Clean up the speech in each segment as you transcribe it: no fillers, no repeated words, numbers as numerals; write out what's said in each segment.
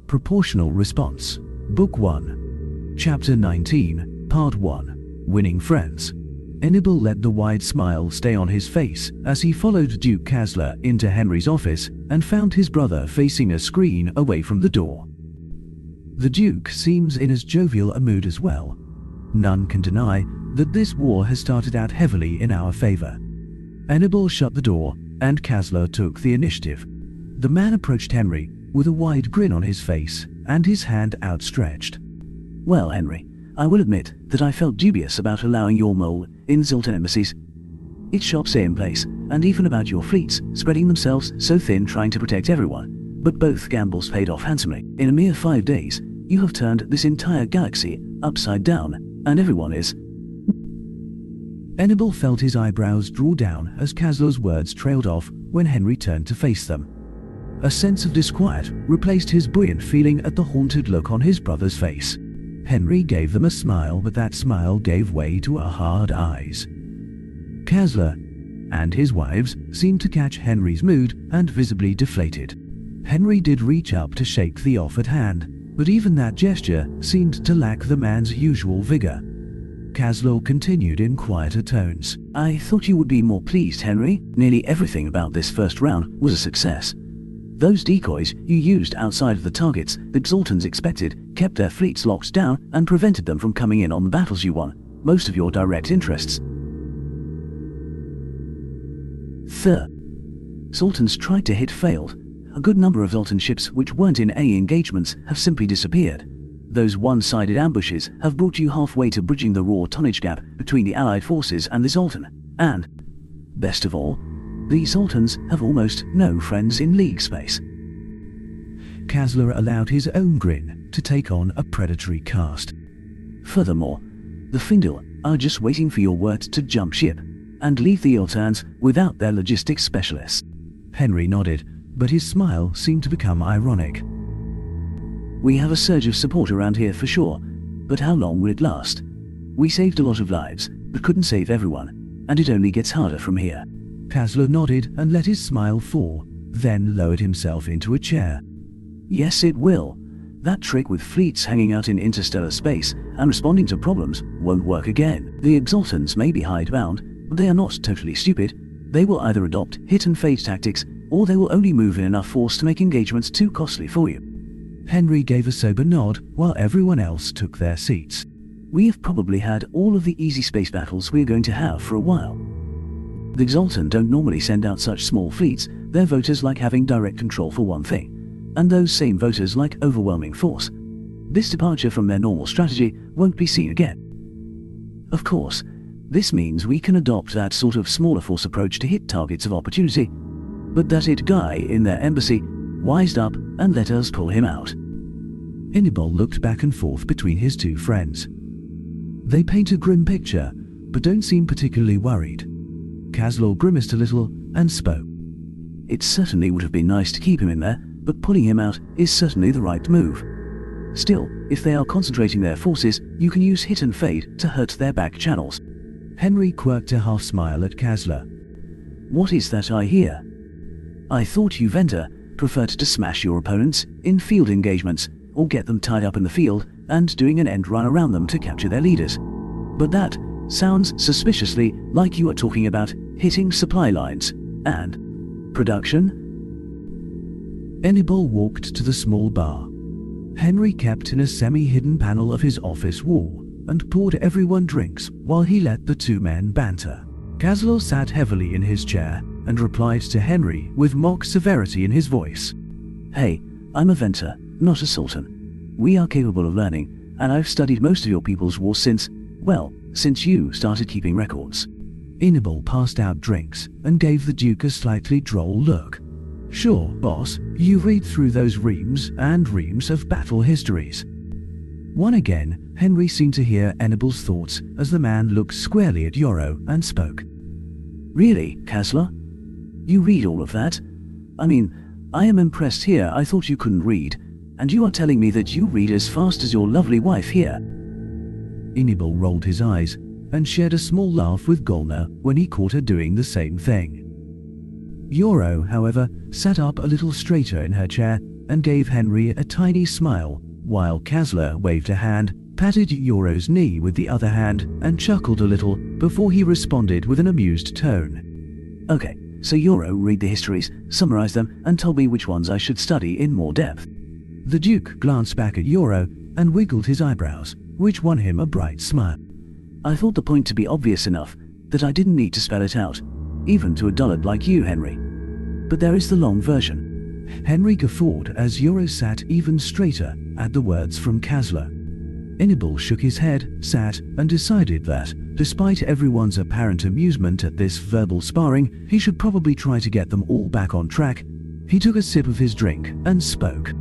Proportional Response. Book 1. Chapter 19, Part 1. Winning Friends. Hannibal let the wide smile stay on his face as he followed Duke Kasler into Henry's office and found his brother facing a screen away from the door. The Duke seems in as jovial a mood as well. None can deny that this war has started out heavily in our favor. Hannibal shut the door and Kasler took the initiative. The man approached Henry with a wide grin on his face and his hand outstretched. Well, Henry, I will admit that I felt dubious about allowing your mole in Zoltan embassies. Its sharp say in place, and even about your fleets spreading themselves so thin trying to protect everyone. But both gambles paid off handsomely. In a mere 5 days, you have turned this entire galaxy upside down, and everyone is... Hannibal felt his eyebrows draw down as Kasler's words trailed off when Henry turned to face them. A sense of disquiet replaced his buoyant feeling at the haunted look on his brother's face. Henry gave them a smile, but that smile gave way to hard eyes. Kasler and his wives seemed to catch Henry's mood and visibly deflated. Henry did reach up to shake the offered hand, but even that gesture seemed to lack the man's usual vigor. Kasler continued in quieter tones. I thought you would be more pleased, Henry. Nearly everything about this first round was a success. Those decoys you used outside of the targets that Zoltans expected kept their fleets locked down and prevented them from coming in on the battles you won, most of your direct interests. Third, Zoltans tried to hit failed. A good number of Zoltan ships which weren't in A engagements have simply disappeared. Those one-sided ambushes have brought you halfway to bridging the raw tonnage gap between the Allied forces and the Zoltan. And, best of all, the Zoltans have almost no friends in League space. Kasler allowed his own grin to take on a predatory cast. Furthermore, the Findel are just waiting for your word to jump ship and leave the Ilterns without their logistics specialists. Henry nodded, but his smile seemed to become ironic. We have a surge of support around here for sure, but how long will it last? We saved a lot of lives, but couldn't save everyone, and it only gets harder from here. Kasler nodded and let his smile fall, then lowered himself into a chair. Yes, it will. That trick with fleets hanging out in interstellar space and responding to problems won't work again. The Exaltans may be hidebound, but they are not totally stupid. They will either adopt hit-and-fade tactics, or they will only move in enough force to make engagements too costly for you. Henry gave a sober nod while everyone else took their seats. We have probably had all of the easy space battles we are going to have for a while. The Exaltan don't normally send out such small fleets. Their voters like having direct control for one thing, and those same voters like overwhelming force. This departure from their normal strategy won't be seen again. Of course, this means we can adopt that sort of smaller force approach to hit targets of opportunity, but that it guy in their embassy wised up and let us pull him out. Hannibal looked back and forth between his two friends. They paint a grim picture, but don't seem particularly worried. Kasler grimaced a little and spoke. It certainly would have been nice to keep him in there, but pulling him out is certainly the right move. Still, if they are concentrating their forces, you can use hit and fade to hurt their back channels. Henry quirked a half smile at Kasler. What is that I hear? I thought you, Venter, preferred to smash your opponents in field engagements, or get them tied up in the field and doing an end run around them to capture their leaders. But that sounds suspiciously like you are talking about hitting supply lines and production. Hannibal walked to the small bar. Henry kept in a semi-hidden panel of his office wall and poured everyone drinks while he let the two men banter. Kasler sat heavily in his chair and replied to Henry with mock severity in his voice. Hey, I'm a Venter, not a Sultan. We are capable of learning, and I've studied most of your people's wars since you started keeping records. Hannibal passed out drinks and gave the Duke a slightly droll look. Sure, boss, you read through those reams and reams of battle histories. Once again, Henry seemed to hear Hannibal's thoughts as the man looked squarely at Yoro and spoke. Really, Kasler? You read all of that? I mean, I am impressed here. I thought you couldn't read, and you are telling me that you read as fast as your lovely wife here. Hannibal rolled his eyes and shared a small laugh with Golnar when he caught her doing the same thing. Yoro, however, sat up a little straighter in her chair and gave Henry a tiny smile, while Kasler waved a hand, patted Yoro's knee with the other hand, and chuckled a little before he responded with an amused tone. Okay, so Yoro read the histories, summarized them, and told me which ones I should study in more depth. The Duke glanced back at Yoro and wiggled his eyebrows, which won him a bright smile. I thought the point to be obvious enough that I didn't need to spell it out, even to a dullard like you, Henry. But there is the long version. Henry guffawed as Yoro sat even straighter at the words from Kasler. Enibal shook his head, sat, and decided that, despite everyone's apparent amusement at this verbal sparring, he should probably try to get them all back on track. He took a sip of his drink and spoke.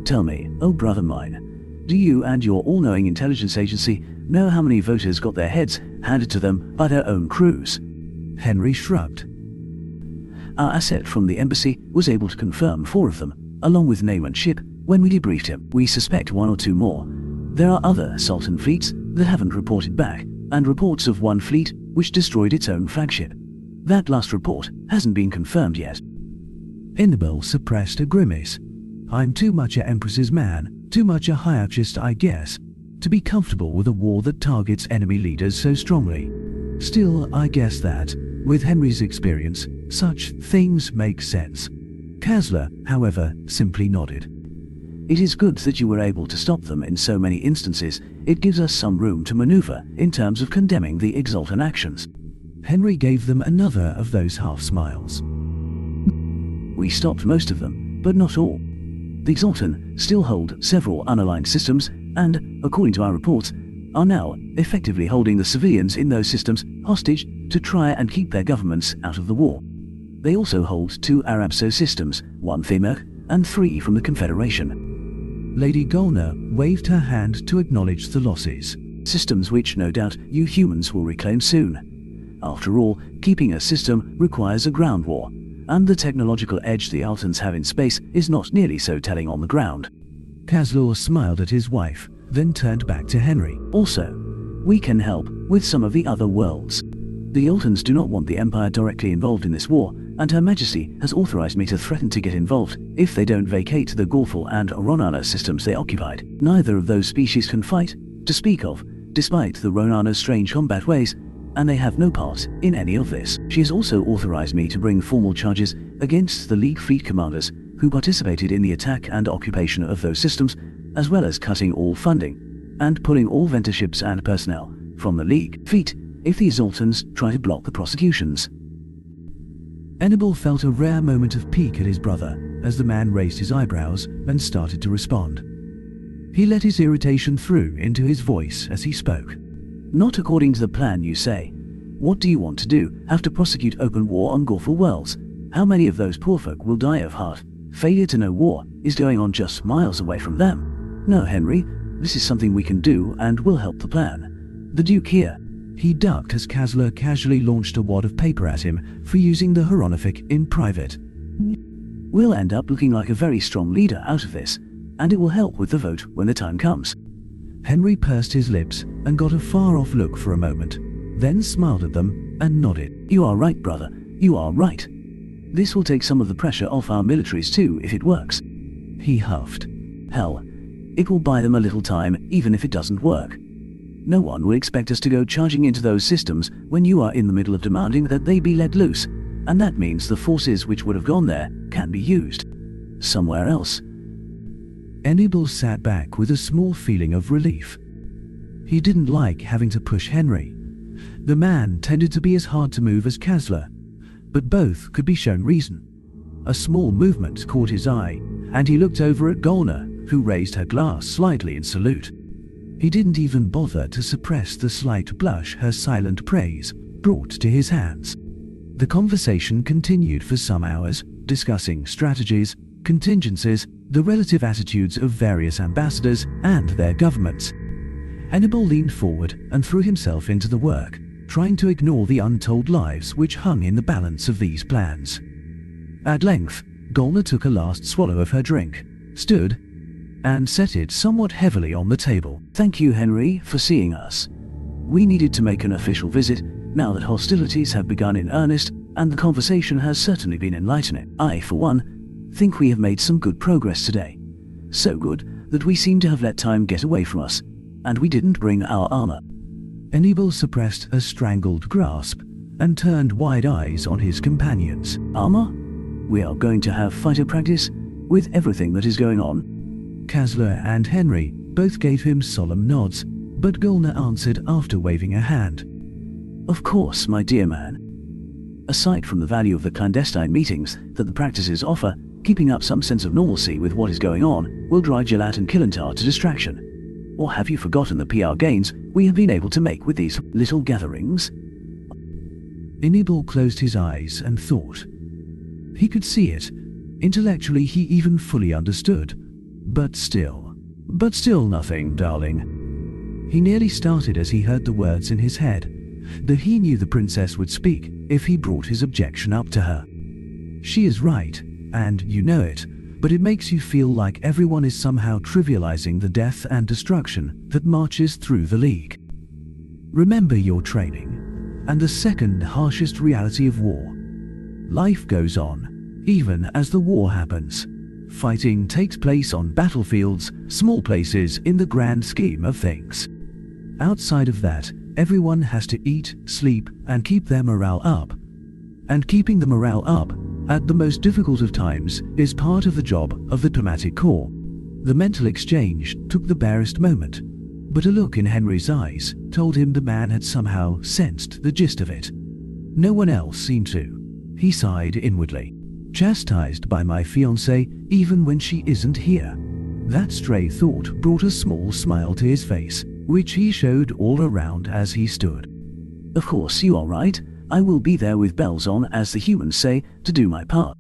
Tell me, oh brother mine, do you and your all-knowing intelligence agency know how many voters got their heads handed to them by their own crews? Henry shrugged. Our asset from the embassy was able to confirm 4 of them, along with name and ship, when we debriefed him. We suspect 1 or 2 more. There are other Sultan fleets that haven't reported back, and reports of 1 fleet which destroyed its own flagship. That last report hasn't been confirmed yet. Enibal suppressed a grimace. I'm too much a Empress's man, too much a hierarchist, I guess, to be comfortable with a war that targets enemy leaders so strongly. Still, I guess that, with Henry's experience, such things make sense. Kasler, however, simply nodded. It is good that you were able to stop them in so many instances. It gives us some room to maneuver in terms of condemning the Exaltan actions. Henry gave them another of those half smiles. We stopped most of them, but not all. The Exaltan still hold several unaligned systems and, according to our reports, are now effectively holding the civilians in those systems hostage to try and keep their governments out of the war. They also hold 2 Arabso systems, 1 Fearadhach and 3 from the Confederation. Lady Golner waved her hand to acknowledge the losses. Systems which no doubt you humans will reclaim soon. After all, keeping a system requires a ground war, and the technological edge the Altans have in space is not nearly so telling on the ground. Kasler smiled at his wife, then turned back to Henry. Also, we can help with some of the other worlds. The Altans do not want the Empire directly involved in this war, and Her Majesty has authorized me to threaten to get involved if they don't vacate the Gorful and Ronana systems they occupied. Neither of those species can fight, to speak of, despite the Ronana's strange combat ways, and they have no part in any of this. She has also authorized me to bring formal charges against the League fleet commanders who participated in the attack and occupation of those systems, as well as cutting all funding, and pulling all Venter ships and personnel from the League fleet if the Exaltans try to block the prosecutions. Enibal felt a rare moment of pique at his brother as the man raised his eyebrows and started to respond. He let his irritation through into his voice as he spoke. Not according to the plan, you say. What do you want to do? Have to prosecute open war on Gorful worlds? How many of those poor folk will die of heart failure to know war is going on just miles away from them? No, Henry, this is something we can do and will help the plan. The Duke here. He ducked as Kasler casually launched a wad of paper at him for using the hieroglyphic in private. We'll end up looking like a very strong leader out of this, and it will help with the vote when the time comes. Henry pursed his lips and got a far-off look for a moment, then smiled at them and nodded. You are right, brother. You are right. This will take some of the pressure off our militaries too if it works. He huffed. Hell, it will buy them a little time even if it doesn't work. No one will expect us to go charging into those systems when you are in the middle of demanding that they be let loose, and that means the forces which would have gone there can be used somewhere else. Enibal sat back with a small feeling of relief. He didn't like having to push Henry. The man tended to be as hard to move as Kasler, but both could be shown reason. A small movement caught his eye, and he looked over at Golner, who raised her glass slightly in salute. He didn't even bother to suppress the slight blush her silent praise brought to his hands. The conversation continued for some hours, discussing strategies, contingencies, the relative attitudes of various ambassadors and their governments. Enibal leaned forward and threw himself into the work, trying to ignore the untold lives which hung in the balance of these plans. At length, Golner took a last swallow of her drink, stood, and set it somewhat heavily on the table. Thank you, Henry, for seeing us. We needed to make an official visit now that hostilities have begun in earnest, and the conversation has certainly been enlightening. I, for one, think we have made some good progress today. So good that we seem to have let time get away from us, and we didn't bring our armor." Enable suppressed a strangled grasp and turned wide eyes on his companions. "Armor? We are going to have fighter practice with everything that is going on?" Kasler and Henry both gave him solemn nods, but Gulner answered after waving a hand. "Of course, my dear man. Aside from the value of the clandestine meetings that the practices offer, keeping up some sense of normalcy with what is going on will drive Jalat and Kilantar to distraction. Or have you forgotten the PR gains we have been able to make with these little gatherings?" Enable closed his eyes and thought. He could see it. Intellectually he even fully understood. But still nothing, darling. He nearly started as he heard the words in his head, that he knew the princess would speak if he brought his objection up to her. She is right, and you know it, but it makes you feel like everyone is somehow trivializing the death and destruction that marches through the League. Remember your training, and the second harshest reality of war. Life goes on, even as the war happens. Fighting takes place on battlefields, small places in the grand scheme of things. Outside of that, everyone has to eat, sleep, and keep their morale up. And keeping the morale up at the most difficult of times is part of the job of the diplomatic corps. The mental exchange took the barest moment, but a look in Henry's eyes told him the man had somehow sensed the gist of it. No one else seemed to. He sighed inwardly. Chastised by my fiancée even when she isn't here. That stray thought brought a small smile to his face, which he showed all around as he stood. "Of course, you are right. I will be there with bells on, as the humans say, to do my part.